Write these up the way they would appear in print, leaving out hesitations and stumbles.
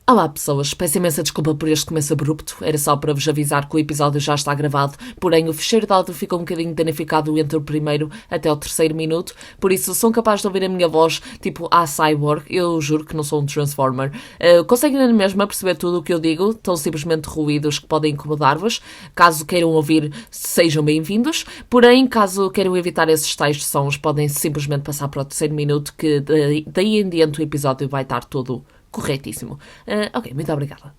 Olá pessoas, peço imensa desculpa por este começo abrupto, era só para vos avisar que o episódio já está gravado, porém o ficheiro de áudio ficou um bocadinho danificado entre o primeiro até o terceiro minuto, por isso são capazes de ouvir a minha voz tipo a Cyborg, eu juro que não sou um Transformer. Conseguem na mesma perceber tudo o que eu digo, estão simplesmente ruídos que podem incomodar-vos, caso queiram ouvir sejam bem-vindos, porém caso queiram evitar esses tais sons podem simplesmente passar para o terceiro minuto que daí em diante o episódio vai estar todo corretíssimo. Ok, muito obrigada.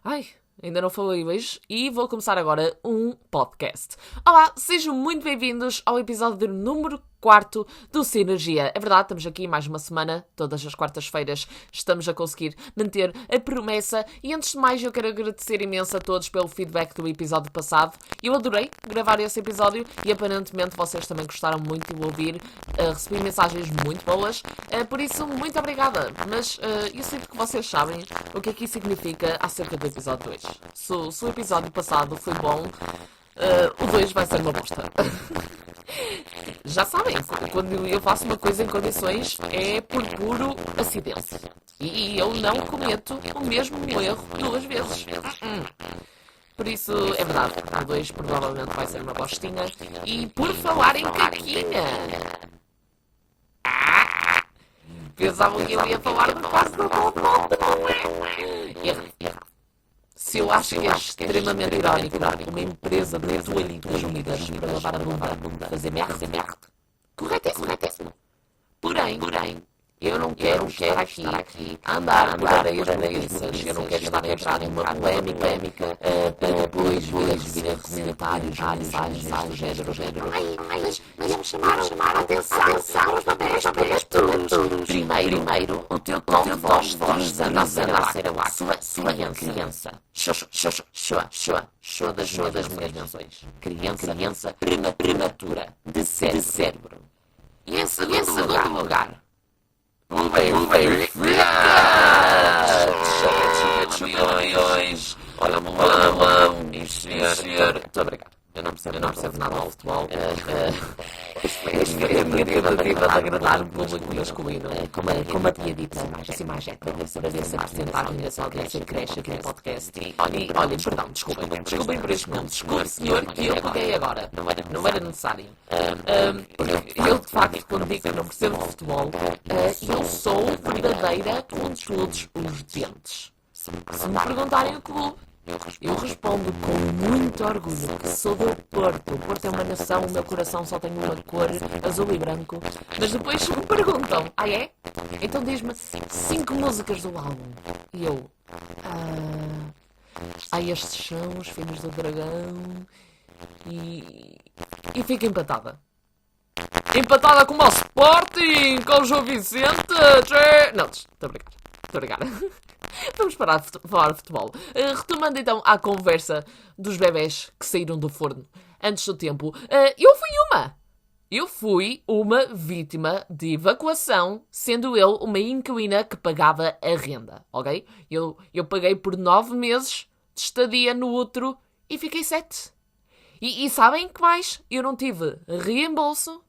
Ai, ainda não falei hoje e vou começar agora um podcast. Olá, sejam muito bem-vindos ao episódio número 4 do Sinergia. É verdade, estamos aqui mais uma semana, todas as quartas-feiras estamos a conseguir manter a promessa e antes de mais eu quero agradecer imenso a todos pelo feedback do episódio passado. Eu adorei gravar esse episódio e aparentemente vocês também gostaram muito de o ouvir, recebi mensagens muito boas, por isso muito obrigada, mas eu sinto que vocês sabem o que é que isso significa acerca do episódio 2. Se o episódio passado foi bom, o 2 vai ser uma bosta. Já sabem, quando eu faço uma coisa em condições é por puro acidente. E eu não cometo o mesmo erro duas vezes. Por isso, é verdade, o 2 provavelmente vai ser uma bostinha. E por falar em caquinha... Pensavam que eu ia falar do caso do Bob, não é? Erro. Se eu acho que é extremamente irónico uma empresa de toalhitas úmidas para lavar a bunda fazer merda, corretíssimo. Porém, eu não quero estar aqui a andar por areias movidas, eu não quero estar a entrar numa polémica para depois vir a comentários do género. Mas me chamaram a atenção os papéis todos. Primeiro, o teu tom de voz anda a ser a sua criança. Show das minhas menções. Criança prematura, de cérebro. E em segundo lugar, o bem feito. Olha, senhor. Muito obrigado. Eu não percebo nada de futebol. É a minha tentativa de agradar o público masculino. Como eu tinha dito, assim mais é para ver se a porcentagem dessa audiência cresce aqui no podcast. Olhem, perdão, desculpem por este nome. Desculpe, senhor, que eu peguei agora. Não era necessário. Eu, de facto, quando digo que não percebo de futebol, eu sou verdadeira com todos os dentes. Se me perguntarem o clube, eu respondo com muito orgulho que sou do Porto. O Porto é uma nação, o meu coração só tem uma cor, azul e branco. Mas depois me perguntam, é? Então diz-me 5 músicas do álbum. E eu, estes são os Filhos do Dragão. E fico empatada. Empatada com o Sporting, com o João Vicente. Não, estou a brincar. Vamos parar de falar de futebol. Retomando então à conversa dos bebés que saíram do forno antes do tempo. Eu fui uma vítima de evacuação, sendo eu uma inquilina que pagava a renda, ok? Eu paguei por 9 meses de estadia no útero e fiquei 7. E sabem que mais? Eu não tive reembolso,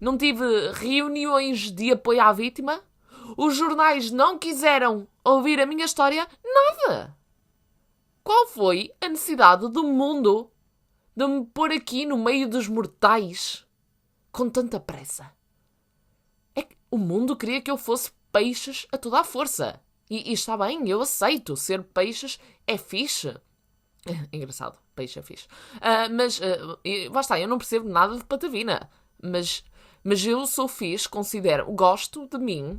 não tive reuniões de apoio à vítima, os jornais não quiseram ouvir a minha história, nada. Qual foi a necessidade do mundo de me pôr aqui no meio dos mortais com tanta pressa? É que o mundo queria que eu fosse peixes a toda a força. E está bem, eu aceito. Ser peixes é fixe. Engraçado, peixe é fixe. Mas, lá está, eu não percebo nada de patavina. Mas eu sou fixe, gosto de mim.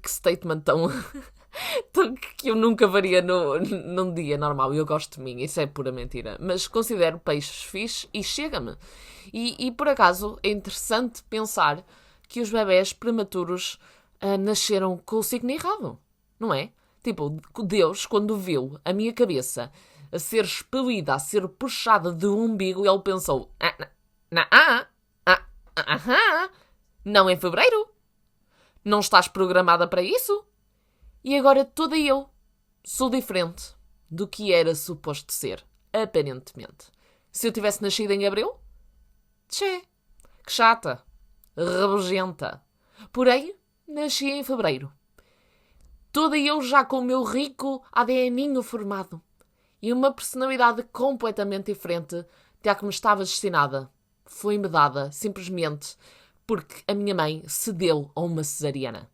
Que statement tão... que eu nunca faria num dia normal. Eu gosto de mim, isso é pura mentira. Mas considero peixes fixe e chega-me. E por acaso é interessante pensar que os bebés prematuros nasceram com o signo errado. Não é? Tipo, Deus, quando viu a minha cabeça a ser expelida, a ser puxada do umbigo, ele pensou... não em fevereiro. Não estás programada para isso? E agora toda eu sou diferente do que era suposto ser, aparentemente. Se eu tivesse nascido em abril, tchê, que chata, rabugenta. Porém, nasci em fevereiro. Toda eu já com o meu rico ADNinho formado. E uma personalidade completamente diferente da que me estava destinada. Foi-me dada, simplesmente, porque a minha mãe cedeu a uma cesariana.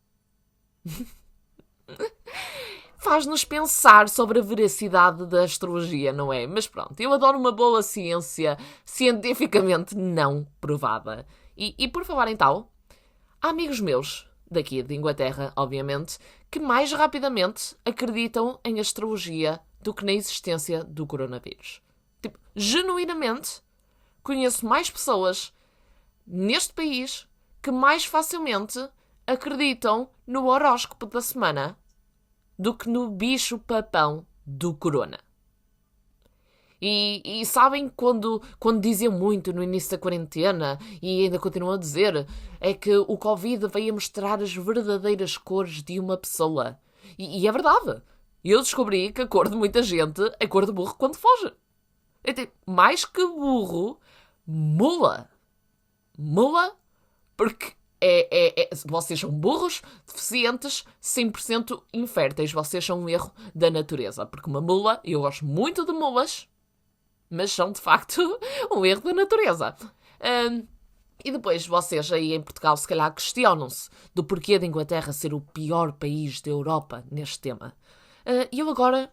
Faz-nos pensar sobre a veracidade da astrologia, não é? Mas pronto, eu adoro uma boa ciência cientificamente não provada. E por falar em tal, há amigos meus, daqui de Inglaterra, obviamente, que mais rapidamente acreditam em astrologia do que na existência do coronavírus. Tipo, genuinamente, conheço mais pessoas neste país que mais facilmente acreditam no horóscopo da semana do que no bicho-papão do corona. E sabem quando diziam muito no início da quarentena, e ainda continuam a dizer, é que o Covid veio a mostrar as verdadeiras cores de uma pessoa. E é verdade. Eu descobri que a cor de muita gente é cor de burro quando foge. É tipo, mais que burro, mula. Mula, porque vocês são burros, deficientes, 100% inférteis. Vocês são um erro da natureza. Porque uma mula, eu gosto muito de mulas, mas são, de facto, um erro da natureza. E depois, vocês aí em Portugal, se calhar, questionam-se do porquê de Inglaterra ser o pior país da Europa neste tema. E eu agora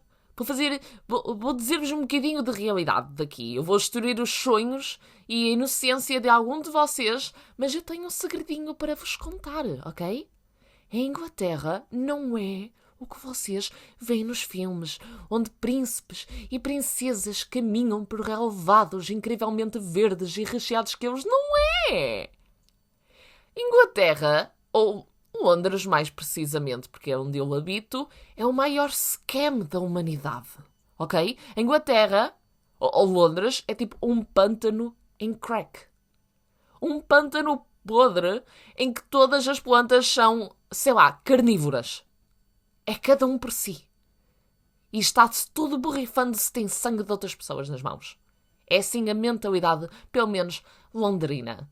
vou dizer-vos um bocadinho de realidade daqui. Eu vou destruir os sonhos e a inocência de algum de vocês, mas eu tenho um segredinho para vos contar, ok? A Inglaterra não é o que vocês veem nos filmes, onde príncipes e princesas caminham por relevados incrivelmente verdes e recheados que eles não é. Inglaterra, ou Londres mais precisamente, porque é onde eu habito, é o maior scam da humanidade, ok? A Inglaterra, ou Londres, é tipo um pântano em crack. Um pântano podre em que todas as plantas são, sei lá, carnívoras. É cada um por si. E está-se tudo borrifando se tem sangue de outras pessoas nas mãos. É assim a mentalidade, pelo menos, londrina.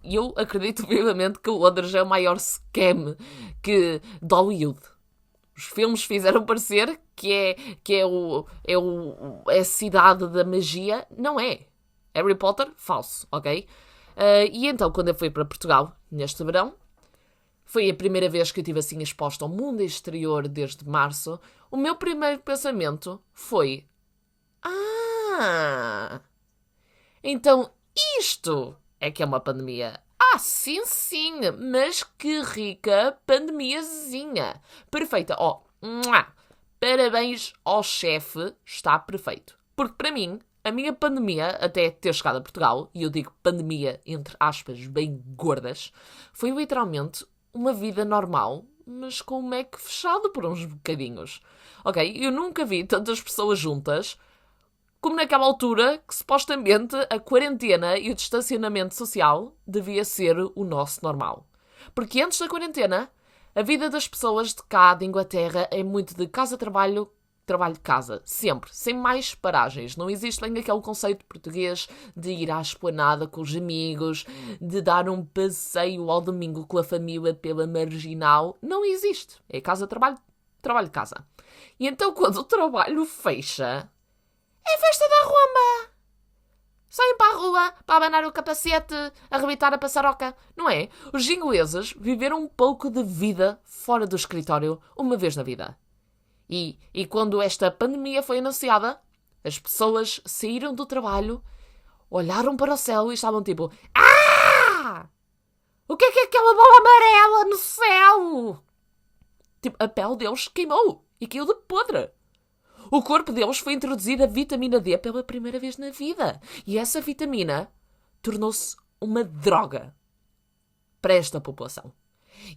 E eu acredito vivamente que Londres é o maior scam de Hollywood. Os filmes fizeram parecer que é a cidade da magia. Não é. Harry Potter, falso, ok? E então, quando eu fui para Portugal, neste verão, foi a primeira vez que eu estive assim exposta ao mundo exterior desde março. O meu primeiro pensamento foi: então isto é que é uma pandemia. Sim, mas que rica pandemiazinha. Perfeita. Parabéns ao chefe, está perfeito. Porque para mim, a minha pandemia, até ter chegado a Portugal, e eu digo pandemia entre aspas bem gordas, foi literalmente uma vida normal, mas com o Mac fechado por uns bocadinhos. Ok, eu nunca vi tantas pessoas juntas como naquela altura que supostamente a quarentena e o distanciamento social devia ser o nosso normal. Porque antes da quarentena, a vida das pessoas de cá, de Inglaterra, é muito de casa-trabalho, trabalho-casa. Sempre. Sem mais paragens. Não existe bem aquele conceito português de ir à esplanada com os amigos, de dar um passeio ao domingo com a família pela marginal. Não existe. É casa-trabalho, trabalho-casa. E então, quando o trabalho fecha, é festa da Roma! Saem para a rua para abanar o capacete, arrebitar a passaroca, não é? Os ingleses viveram um pouco de vida fora do escritório uma vez na vida. E quando esta pandemia foi anunciada, as pessoas saíram do trabalho, olharam para o céu e estavam tipo: o que é aquela bola amarela no céu? Tipo, a pele deles queimou e caiu de podre. O corpo deles foi introduzida a vitamina D pela primeira vez na vida. E essa vitamina tornou-se uma droga para esta população.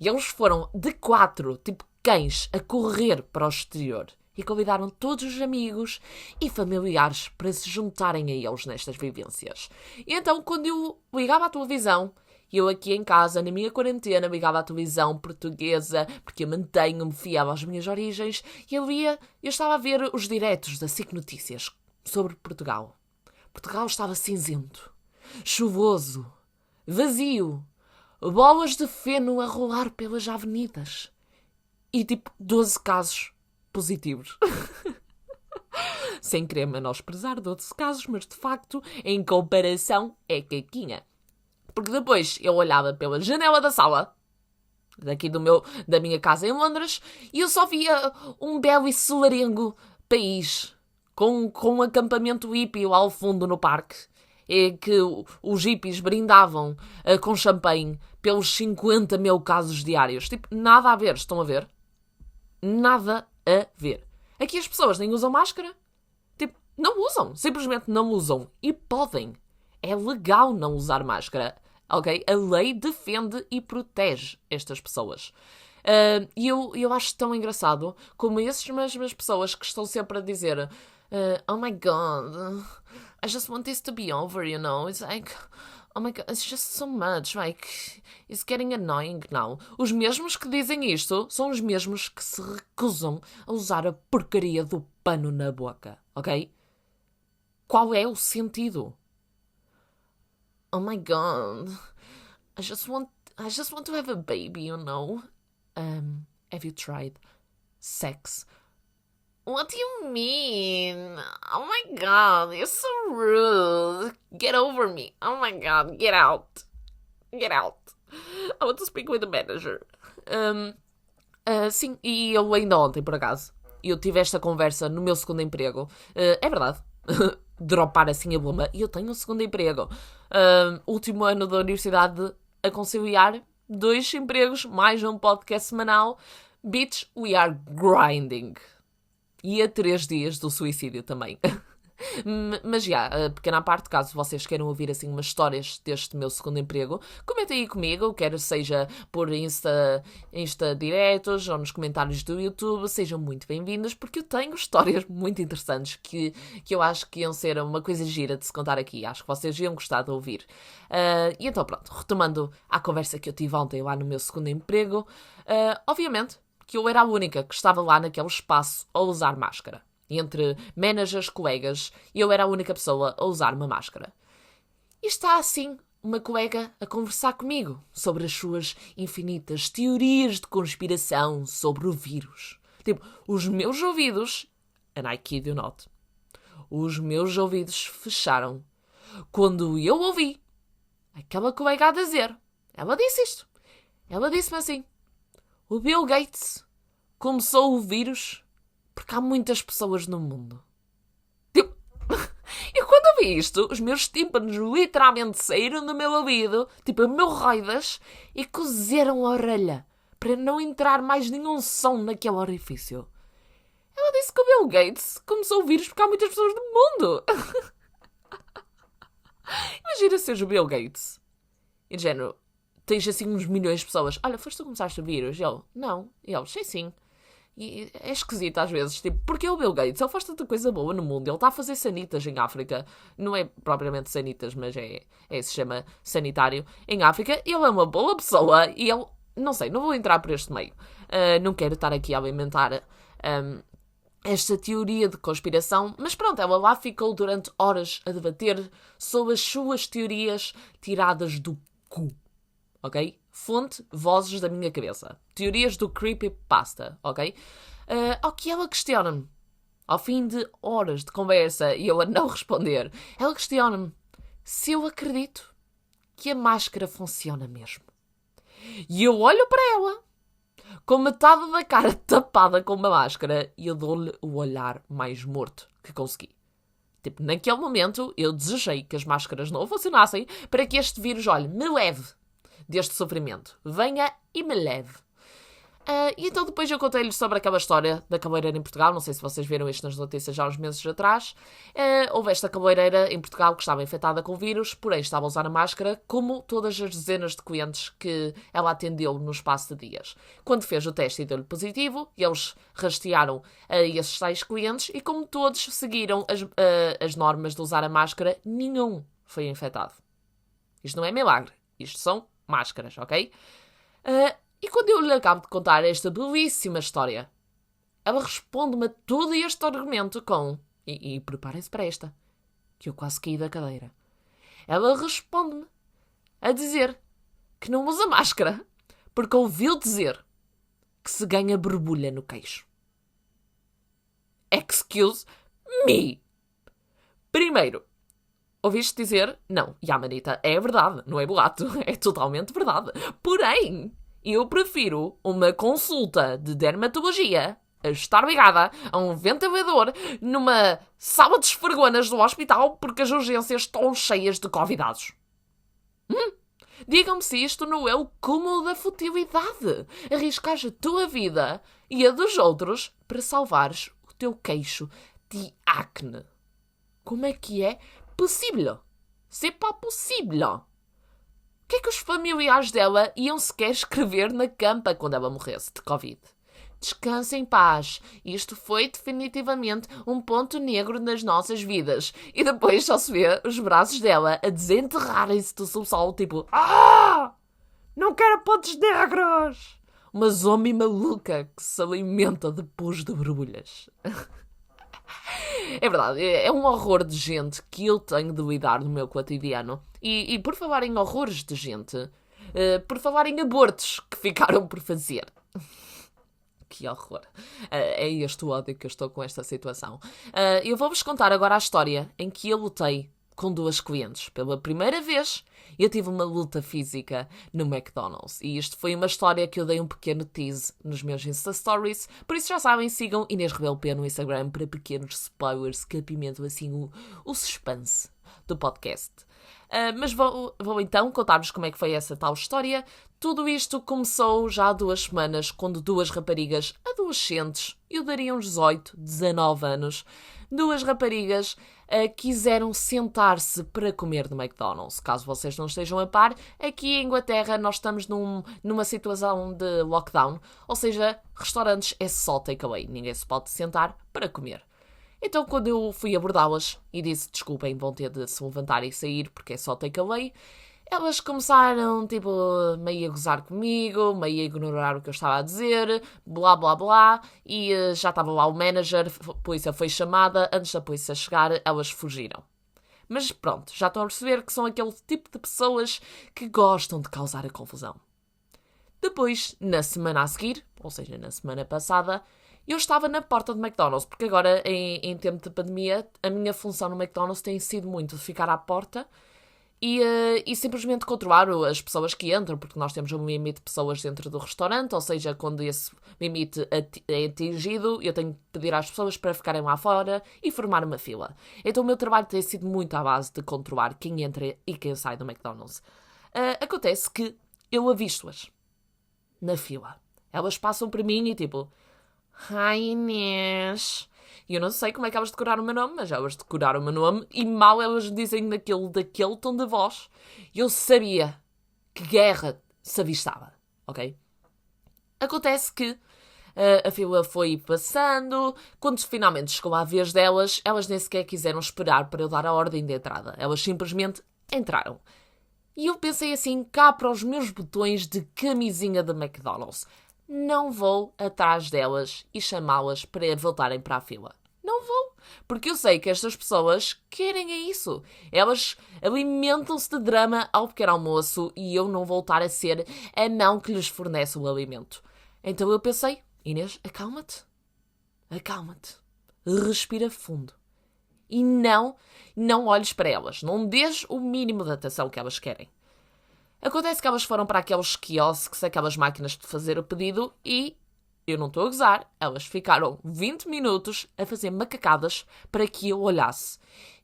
E eles foram de 4, tipo cães, a correr para o exterior. E convidaram todos os amigos e familiares para se juntarem a eles nestas vivências. E então, quando eu ligava à televisão E eu aqui em casa, na minha quarentena, ligava à televisão portuguesa, porque eu mantenho-me fiel às minhas origens, e eu estava a ver os diretos da SIC Notícias sobre Portugal. Portugal estava cinzento, chuvoso, vazio, bolas de feno a rolar pelas avenidas. E 12 casos positivos. Sem querer menosprezar 12 casos, mas de facto, em comparação, é caquinha. Porque depois eu olhava pela janela da sala, daqui da minha casa em Londres, e eu só via um belo e solarengo país, com um acampamento hippie lá ao fundo no parque, e que os hippies brindavam com champanhe pelos 50 mil casos diários. Nada a ver, estão a ver? Nada a ver. Aqui as pessoas nem usam máscara. Não usam. Simplesmente não usam. E podem. É legal não usar máscara. Ok? A lei defende e protege estas pessoas. E eu acho tão engraçado como essas mesmas pessoas que estão sempre a dizer oh my God, I just want this to be over, you know? It's like, oh my God, it's just so much, like, it's getting annoying now. Os mesmos que dizem isto são os mesmos que se recusam a usar a porcaria do pano na boca, ok? Qual é o sentido? Oh my God, I just want to have a baby, you know? Have you tried sex? What do you mean? Oh my God, you're so rude. Get over me. Oh my God, get out. Get out. I want to speak with the manager. Sim, e eu ainda ontem, por acaso, eu tive esta conversa no meu segundo emprego. É verdade. Dropar assim a bomba. E eu tenho um segundo emprego. Último ano da universidade a conciliar 2 empregos, mais um podcast semanal. Bitch, we are grinding. E a 3 dias do suicídio também. Mas pequena à parte, caso vocês queiram ouvir assim umas histórias deste meu segundo emprego, comentem aí comigo, quer seja por Insta diretos ou nos comentários do YouTube, sejam muito bem-vindos, porque eu tenho histórias muito interessantes que eu acho que iam ser uma coisa gira de se contar aqui. Acho que vocês iam gostar de ouvir. E então pronto, retomando a conversa que eu tive ontem lá no meu segundo emprego, obviamente que eu era a única que estava lá naquele espaço a usar máscara. Entre managers, colegas, eu era a única pessoa a usar uma máscara. E está assim uma colega a conversar comigo sobre as suas infinitas teorias de conspiração sobre o vírus. Os meus ouvidos, and I kid you not, os meus ouvidos fecharam quando eu ouvi aquela colega a dizer, ela disse isto, ela disse-me assim, o Bill Gates começou o vírus porque há muitas pessoas no mundo. Eu quando ouvi isto, os meus tímpanos literalmente saíram do meu ouvido, a meu roidas, e cozeram a orelha para não entrar mais nenhum som naquele orifício. Ela disse que o Bill Gates começou o vírus porque há muitas pessoas no mundo. Imagina seres o Bill Gates. E de género, tens assim uns milhões de pessoas. Olha, foste tu que começaste o vírus? E ele, não. E ele, sei sim. E é esquisito às vezes, porque o Bill Gates, ele faz tanta coisa boa no mundo, ele está a fazer sanitas em África, não é propriamente sanitas, mas se chama sanitário, em África, ele é uma boa pessoa e ele, não sei, não vou entrar por este meio, não quero estar aqui a alimentar esta teoria de conspiração, mas pronto, ela lá ficou durante horas a debater sobre as suas teorias tiradas do cu, ok? Fonte, vozes da minha cabeça. Teorias do creepypasta, ok? Ao que ela questiona-me, ao fim de horas de conversa e eu a não responder, ela questiona-me se eu acredito que a máscara funciona mesmo. E eu olho para ela, com metade da cara tapada com uma máscara, e eu dou-lhe o olhar mais morto que consegui. Naquele momento, eu desejei que as máscaras não funcionassem para que este vírus, me leve deste sofrimento. Venha e me leve. E então depois eu contei-lhes sobre aquela história da cabeleireira em Portugal. Não sei se vocês viram isto nas notícias já há uns meses atrás. Houve esta cabeleireira em Portugal que estava infectada com o vírus, porém estava a usar a máscara, como todas as dezenas de clientes que ela atendeu no espaço de dias. Quando fez o teste e deu-lhe positivo, eles rastrearam esses tais clientes e como todos seguiram as normas de usar a máscara, nenhum foi infectado. Isto não é milagre. Isto são máscaras, ok? E quando eu lhe acabo de contar esta belíssima história, ela responde-me a todo este argumento com... E preparem-se para esta, que eu quase caí da cadeira. Ela responde-me a dizer que não usa máscara porque ouviu dizer que se ganha borbulha no queixo. Excuse me. Primeiro, ouviste dizer... Não, Manita, é verdade, não é boato, é totalmente verdade. Porém, eu prefiro uma consulta de dermatologia a estar ligada a um ventilador numa sala de esfregonas do hospital porque as urgências estão cheias de convidados. Digam-me se isto não é o cúmulo da futilidade. Arriscares a tua vida e a dos outros para salvares o teu queixo de acne. Como é que é possível? C'est pas possível. O que é que os familiares dela iam sequer escrever na campa quando ela morresse de Covid? Descanse em paz. Isto foi definitivamente um ponto negro nas nossas vidas. E depois só se vê os braços dela a desenterrarem-se do subsolo, tipo... Não quero pontos negros! Uma zombie maluca que se alimenta de pus de borbulhas. É verdade, é um horror de gente que eu tenho de lidar no meu cotidiano. E por falar em horrores de gente, por falar em abortos que ficaram por fazer... Que horror. É este o ódio que eu estou com esta situação. Eu vou-vos contar agora a história em que eu lutei com 2 clientes. Pela primeira vez, eu tive uma luta física no McDonald's. E isto foi uma história que eu dei um pequeno tease nos meus Insta Stories. Por isso já sabem, sigam Inês Rebelo P no Instagram para pequenos spoilers que apimentam assim o suspense do podcast. Mas vou então contar-vos como é que foi essa tal história. Tudo isto começou já há 2 semanas, quando 2 raparigas adolescentes, eu daria uns 18, 19 anos, 2 raparigas quiseram sentar-se para comer no McDonald's. Caso vocês não estejam a par, aqui em Inglaterra nós estamos numa situação de lockdown, ou seja, restaurantes é só takeaway, ninguém se pode sentar para comer. Então, quando eu fui abordá-las e disse, desculpem, vão ter de se levantar e sair porque é só takeaway, elas começaram, tipo, meio a gozar comigo, meio a ignorar o que eu estava a dizer, blá, blá, blá, e já estava lá o manager, a polícia foi chamada, antes da polícia chegar, elas fugiram. Mas pronto, já estão a perceber que são aquele tipo de pessoas que gostam de causar a confusão. Depois, na semana a seguir, ou seja, na semana passada, eu estava na porta do McDonald's, porque agora, em tempo de pandemia, a minha função no McDonald's tem sido muito de ficar à porta e simplesmente controlar as pessoas que entram, porque nós temos um limite de pessoas dentro do restaurante, ou seja, quando esse limite é atingido, eu tenho que pedir às pessoas para ficarem lá fora e formar uma fila. Então o meu trabalho tem sido muito à base de controlar quem entra e quem sai do McDonald's. Acontece que eu avisto-as na fila. Elas passam por mim e tipo... Hi, Inês. E eu não sei como é que elas decoraram o meu nome, mas elas decoraram o meu nome e mal elas dizem daquele tom de voz. Eu sabia que guerra se avistava, ok? Acontece que a fila foi passando. Quando finalmente chegou à vez delas, elas nem sequer quiseram esperar para eu dar a ordem de entrada. Elas simplesmente entraram. E eu pensei assim, cá para os meus botões de camisinha da McDonald's. Não vou atrás delas e chamá-las para voltarem para a fila. Não vou, porque eu sei que estas pessoas querem é isso. Elas alimentam-se de drama ao pequeno almoço e eu não vou voltar a ser a mão que lhes fornece o alimento. Então eu pensei, Inês, acalma-te. Acalma-te. Respira fundo. E não olhes para elas. Não dês o mínimo de atenção que elas querem. Acontece que elas foram para aqueles quiosques, aquelas máquinas de fazer o pedido e, eu não estou a gozar, elas ficaram 20 minutos a fazer macacadas para que eu olhasse.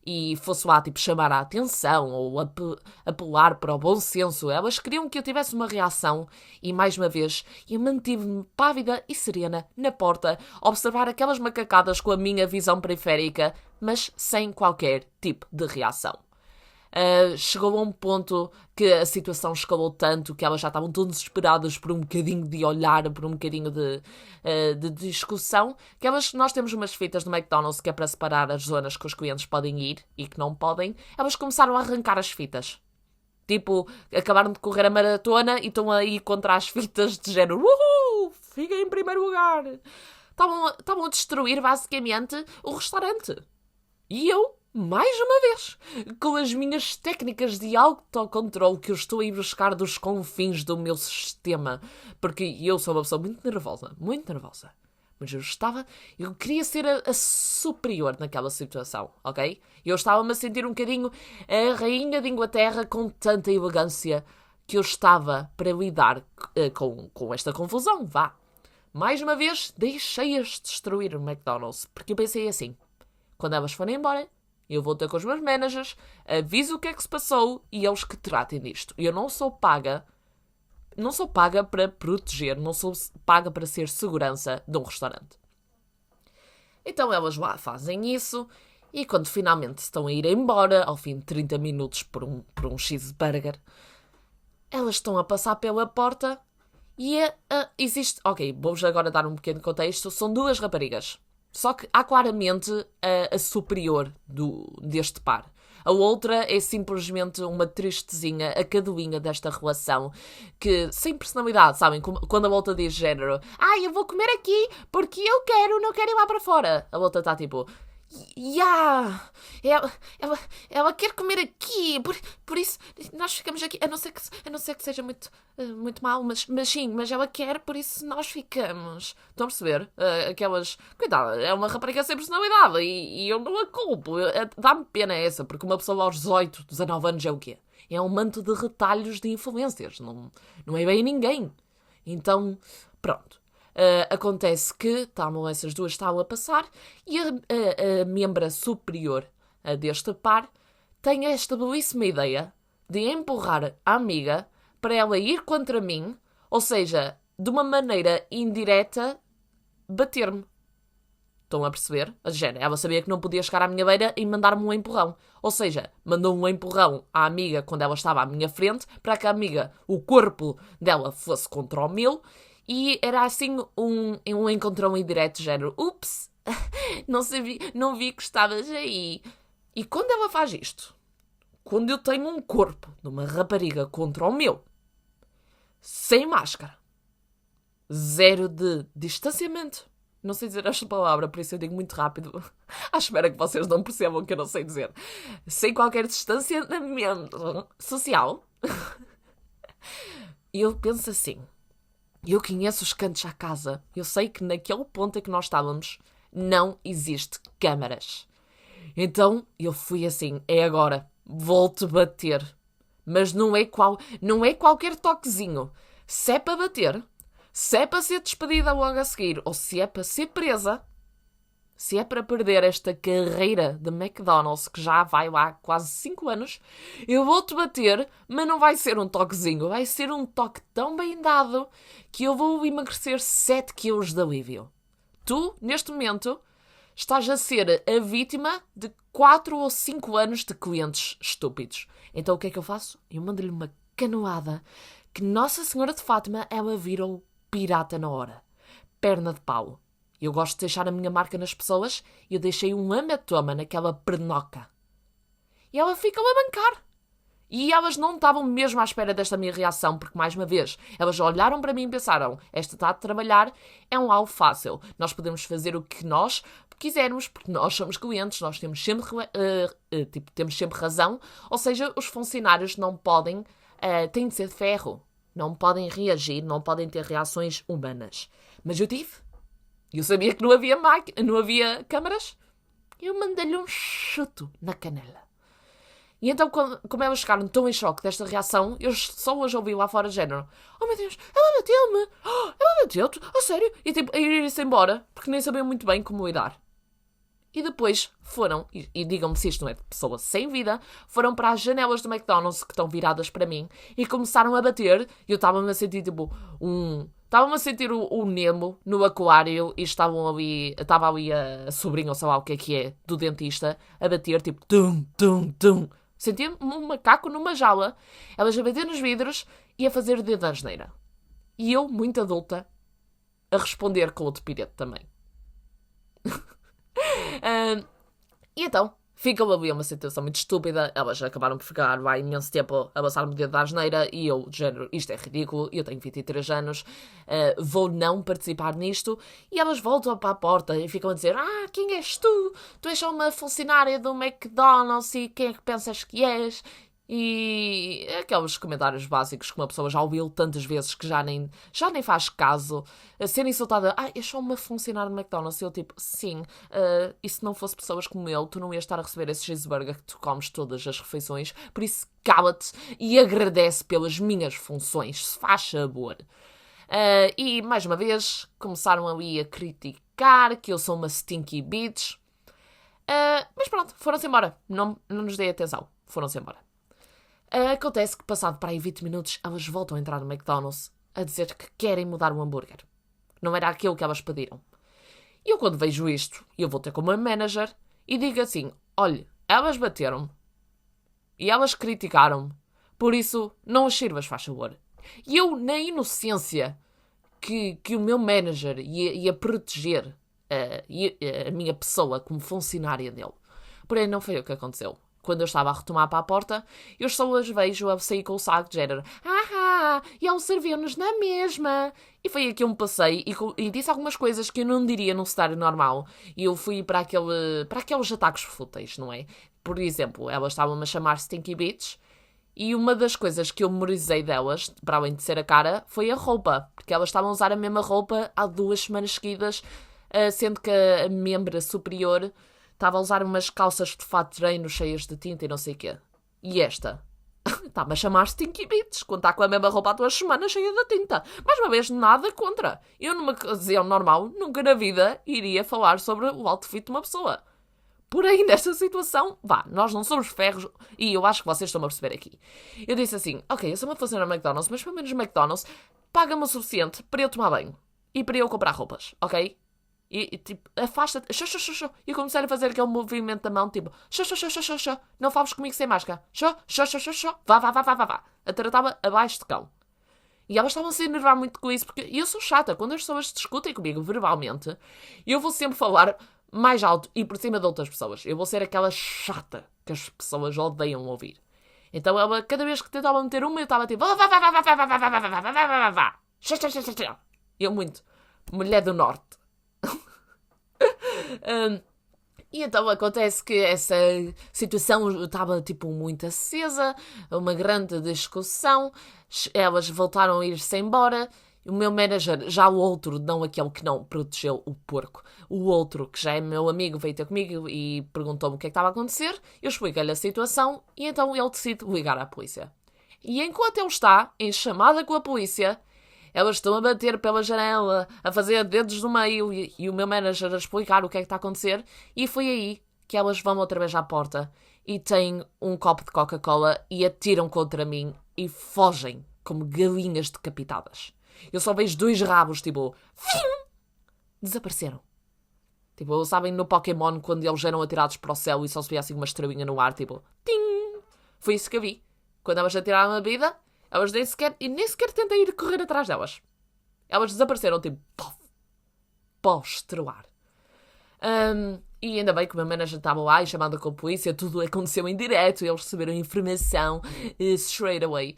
E fosse lá, tipo, chamar a atenção ou apelar para o bom senso. Elas queriam que eu tivesse uma reação e, mais uma vez, eu mantive-me pávida e serena na porta, a observar aquelas macacadas com a minha visão periférica, mas sem qualquer tipo de reação. Chegou a um ponto que a situação escalou tanto que elas já estavam tão desesperadas por um bocadinho de olhar, por um bocadinho de discussão, que nós temos umas fitas no McDonald's que é para separar as zonas que os clientes podem ir e que não podem. Elas começaram a arrancar as fitas. Tipo, acabaram de correr a maratona e estão aí contra as fitas de género. Uhul! Fiquem em primeiro lugar. Estavam a destruir, basicamente, o restaurante. E eu, mais uma vez, com as minhas técnicas de autocontrole que eu estou a ir buscar dos confins do meu sistema. Porque eu sou uma pessoa muito nervosa. Muito nervosa. Mas eu queria ser a superior naquela situação, ok? Eu estava-me a sentir um bocadinho a rainha de Inglaterra com tanta elegância que eu estava para lidar com esta confusão, vá. Mais uma vez, deixei-as destruir o McDonald's, porque eu pensei assim, quando elas forem embora, eu vou ter com os meus managers, aviso o que é que se passou e eles que tratem disto. Eu não sou paga para proteger, não sou paga para ser segurança de um restaurante. Então elas lá fazem isso e quando finalmente estão a ir embora, ao fim de 30 minutos por um cheeseburger, elas estão a passar pela porta e existe... Ok, vou-vos agora dar um pequeno contexto. São duas raparigas. Só que há claramente a superior deste par. A outra é simplesmente uma tristezinha, a caduinha desta relação, que sem personalidade, sabem? Quando a outra diz género, eu vou comer aqui porque eu quero, não quero ir lá para fora. A outra está tipo, ela quer comer aqui, por isso nós ficamos aqui, a não ser que seja muito, muito mal, mas sim, mas ela quer, por isso nós ficamos. Estão a perceber? Aquelas, coitada, é uma rapariga sem personalidade e eu não a culpo. Dá-me pena essa, porque uma pessoa aos 18, 19 anos é o quê? É um manto de retalhos de influências, não é bem ninguém. Então, pronto. Acontece que essas duas estavam a passar e a membra superior deste par tem esta belíssima ideia de empurrar a amiga para ela ir contra mim, ou seja, de uma maneira indireta, bater-me. Estão a perceber? Ela sabia que não podia chegar à minha beira e mandar-me um empurrão. Ou seja, mandou um empurrão à amiga quando ela estava à minha frente para que a amiga, o corpo dela fosse contra o meu. E era assim um encontrão indireto, género, ups, não vi que estavas aí. E quando ela faz isto, quando eu tenho um corpo de uma rapariga contra o meu, sem máscara, zero de distanciamento, não sei dizer esta palavra, por isso eu digo muito rápido, à espera que vocês não percebam que eu não sei dizer, sem qualquer distanciamento social, eu penso assim, eu conheço os cantos à casa. Eu sei que naquele ponto em que nós estávamos não existe câmaras. Então eu fui assim, é agora, vou-te bater. Mas não é qualquer toquezinho. Se é para bater, se é para ser despedida logo a seguir, ou se é para ser presa, se é para perder esta carreira de McDonald's, que já vai lá quase 5 anos, eu vou-te bater, mas não vai ser um toquezinho, vai ser um toque tão bem dado que eu vou emagrecer 7 quilos de alívio. Tu, neste momento, estás a ser a vítima de 4 ou 5 anos de clientes estúpidos. Então o que é que eu faço? Eu mando-lhe uma canoada que Nossa Senhora de Fátima, ela virou pirata na hora. Perna de pau. Eu gosto de deixar a minha marca nas pessoas e eu deixei um hematoma naquela pernoca. E ela ficou a bancar. E elas não estavam mesmo à espera desta minha reação, porque, mais uma vez, elas olharam para mim e pensaram, esta está a trabalhar, é um alvo fácil. Nós podemos fazer o que nós quisermos, porque nós somos clientes, nós temos sempre razão. Ou seja, os funcionários não podem, têm de ser de ferro. Não podem reagir, não podem ter reações humanas. Mas eu tive. Eu sabia que não havia câmaras. Eu mandei-lhe um chuto na canela. E então, como elas ficaram tão em choque desta reação, eu só as ouvi lá fora de género. Oh meu Deus, ela bateu-me! Oh, ela bateu-te! A sério? E tipo, a ir-se embora, porque nem sabiam muito bem como lidar. E depois foram, e digam-me se isto não é de pessoa sem vida, foram para as janelas do McDonald's que estão viradas para mim e começaram a bater. E eu estava-me a sentir tipo Estava-me a sentir o Nemo no aquário e estava ali a sobrinha, ou sei lá o que é, do dentista, a bater tipo tum, tum, tum. Sentia-me um macaco numa jaula, elas a bater nos vidros e a fazer dedo da asneira. E eu, muito adulta, a responder com outro pirete também. E então, Ficou ali uma situação muito estúpida. Elas acabaram por ficar lá imenso tempo a passar-me o dedo da asneira. E eu, de género, isto é ridículo. Eu tenho 23 anos. Vou não participar nisto. E elas voltam para a porta e ficam a dizer: quem és tu? Tu és só uma funcionária do McDonald's e quem é que pensas que és? E aqueles comentários básicos que uma pessoa já ouviu tantas vezes que já nem faz caso. Ser insultada, eu sou uma funcionária do McDonald's. Eu tipo, sim, e se não fosse pessoas como eu, tu não ias estar a receber esse cheeseburger que tu comes todas as refeições. Por isso, cala-te e agradece pelas minhas funções, se faz favor. E, mais uma vez, começaram ali a criticar que eu sou uma stinky bitch. Mas pronto, foram-se embora. Não nos dei atenção. Foram-se embora. Acontece que, passado para aí 20 minutos, elas voltam a entrar no McDonald's a dizer que querem mudar o hambúrguer. Não era aquilo que elas pediram. E eu, quando vejo isto, eu vou ter com o meu manager e digo assim: olha, elas bateram-me e elas criticaram-me, por isso não as sirvas, faz favor. E eu, na inocência que o meu manager ia proteger a minha pessoa como funcionária dele, porém não foi o que aconteceu. Quando eu estava a retomar para a porta, eu só as vejo a sair com o saco de género. E ele serviu-nos na mesma. E foi aqui um passeio e disse algumas coisas que eu não diria num cenário normal. E eu fui para aqueles ataques fúteis, não é? Por exemplo, elas estavam-me a chamar Stinky Bitch. E uma das coisas que eu memorizei delas, para além de ser a cara, foi a roupa. Porque elas estavam a usar a mesma roupa há 2 semanas seguidas, sendo que a membra superior estava a usar umas calças de fato de treino cheias de tinta e não sei o quê. E esta está-me a chamar Stinky Bitch quando está com a mesma roupa há 2 semanas cheia de tinta. Mais uma vez, nada contra. Eu, numa ocasião normal, nunca na vida iria falar sobre o outfit de uma pessoa. Porém, nesta situação, nós não somos ferros e eu acho que vocês estão a perceber aqui. Eu disse assim: ok, eu sou uma funcionária no McDonald's, mas pelo menos o McDonald's paga-me o suficiente para eu tomar banho e para eu comprar roupas, ok? E tipo, afasta-te. E comecei a fazer aquele movimento da mão, tipo, não fales comigo sem máscara. Vá. A tratava abaixo de cão. E elas estavam a se enervar muito com isso, porque eu sou chata. Quando as pessoas discutem comigo verbalmente, eu vou sempre falar mais alto e por cima de outras pessoas. Eu vou ser aquela chata que as pessoas odeiam ouvir. Então ela, cada vez que tentava meter uma, eu estava tipo, vá. Eu muito. Mulher do Norte. E então acontece que essa situação estava tipo muito acesa, uma grande discussão, elas voltaram a ir-se embora. O meu manager, já o outro, não aquele que não protegeu o porco, o outro que já é meu amigo, veio ter comigo e perguntou-me o que é que estava a acontecer. Eu expliquei-lhe a situação e então ele decide ligar à polícia. E enquanto ele está em chamada com a polícia, elas estão a bater pela janela, a fazer dedos no meio e o meu manager a explicar o que é que está a acontecer. E foi aí que elas vão outra vez à porta e têm um copo de Coca-Cola e atiram contra mim e fogem como galinhas decapitadas. Eu só vejo 2 rabos, tipo, desapareceram. Tipo, sabem no Pokémon quando eles eram atirados para o céu e só se via assim uma estrelinha no ar, tipo, tim! Foi isso que eu vi. Quando elas atiraram a vida, elas nem sequer tentei ir correr atrás delas. Elas desapareceram, tipo, pós-estrelar. E ainda bem que o meu manager estava lá e chamada com a polícia, tudo aconteceu em direto, eles receberam informação straight away.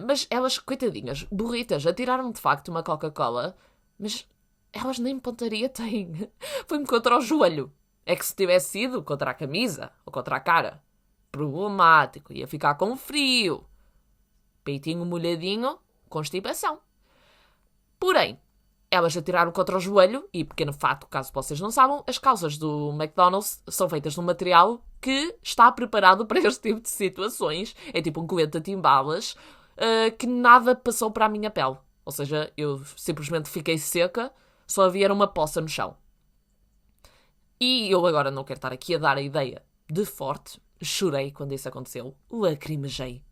Mas elas, coitadinhas, burritas, atiraram de facto uma Coca-Cola, mas elas nem pontaria têm. Foi-me contra o joelho. É que se tivesse sido contra a camisa ou contra a cara, problemático, ia ficar com frio. Peitinho molhadinho, constipação. Porém, elas atiraram contra o joelho e, pequeno fato, caso vocês não saibam, as calças do McDonald's são feitas de um material que está preparado para este tipo de situações. É tipo um colete a timbalas que nada passou para a minha pele. Ou seja, eu simplesmente fiquei seca, só havia uma poça no chão. E eu agora não quero estar aqui a dar a ideia de forte. Chorei quando isso aconteceu. Lacrimejei.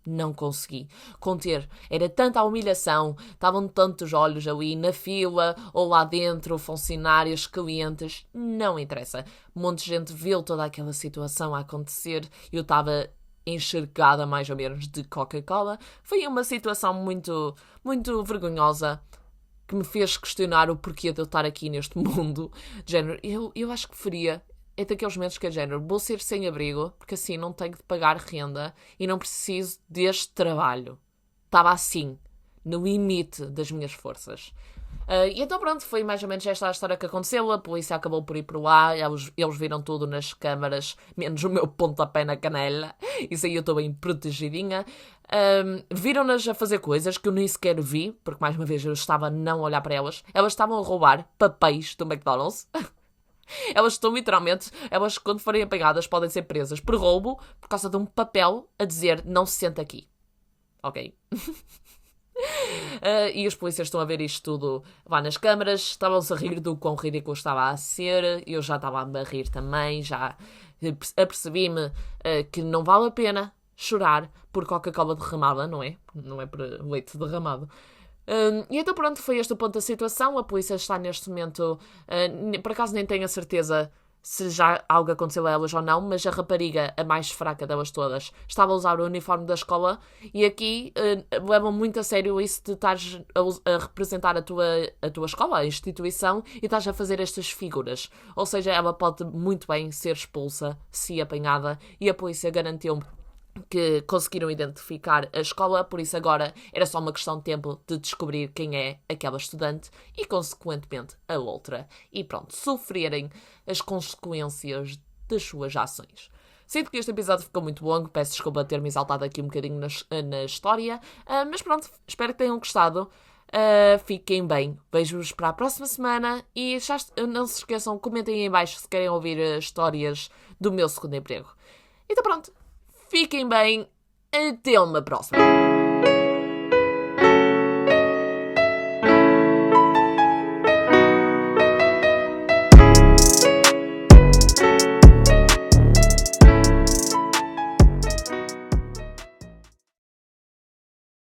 Não consegui conter. Era tanta a humilhação, estavam tantos olhos ali na fila ou lá dentro, funcionários, clientes, não interessa. Um monte de gente viu toda aquela situação a acontecer e eu estava encharcada mais ou menos de Coca-Cola. Foi uma situação muito, muito vergonhosa que me fez questionar o porquê de eu estar aqui neste mundo. De género, eu acho que preferia é daqueles momentos que é de género, vou ser sem abrigo, porque assim não tenho de pagar renda e não preciso deste trabalho. Estava assim, no limite das minhas forças. E então pronto, foi mais ou menos esta a história que aconteceu. A polícia acabou por ir por lá, eles viram tudo nas câmaras, menos o meu pontapé na canela. Isso aí eu estou bem protegidinha. Viram-nas a fazer coisas que eu nem sequer vi, porque mais uma vez eu estava a não olhar para elas. Elas estavam a roubar papéis do McDonald's. Elas estão literalmente, elas quando forem apanhadas podem ser presas por roubo por causa de um papel a dizer não se senta aqui. Ok? E os polícias estão a ver isto tudo lá nas câmaras, estavam-se a rir do quão ridículo estava a ser, eu já estava a me rir também, já apercebi-me que não vale a pena chorar por Coca-Cola derramada, não é? Não é por leite derramado. E então pronto, foi este o ponto da situação. A polícia está neste momento, por acaso nem tenho a certeza se já algo aconteceu a elas ou não, mas a rapariga, a mais fraca delas todas, estava a usar o uniforme da escola e aqui levam muito a sério isso de estares a representar a tua escola, a instituição, e estás a fazer estas figuras. Ou seja, ela pode muito bem ser expulsa se apanhada, e a polícia garantiu que conseguiram identificar a escola, por isso agora era só uma questão de tempo de descobrir quem é aquela estudante e, consequentemente, a outra. E pronto, sofrerem as consequências das suas ações. Sinto que este episódio ficou muito longo, peço desculpa ter-me exaltado aqui um bocadinho na história, mas pronto, espero que tenham gostado. Fiquem bem, vejo-vos para a próxima semana e já não se esqueçam, comentem aí em baixo se querem ouvir histórias do meu segundo emprego. Então pronto, fiquem bem, até uma próxima.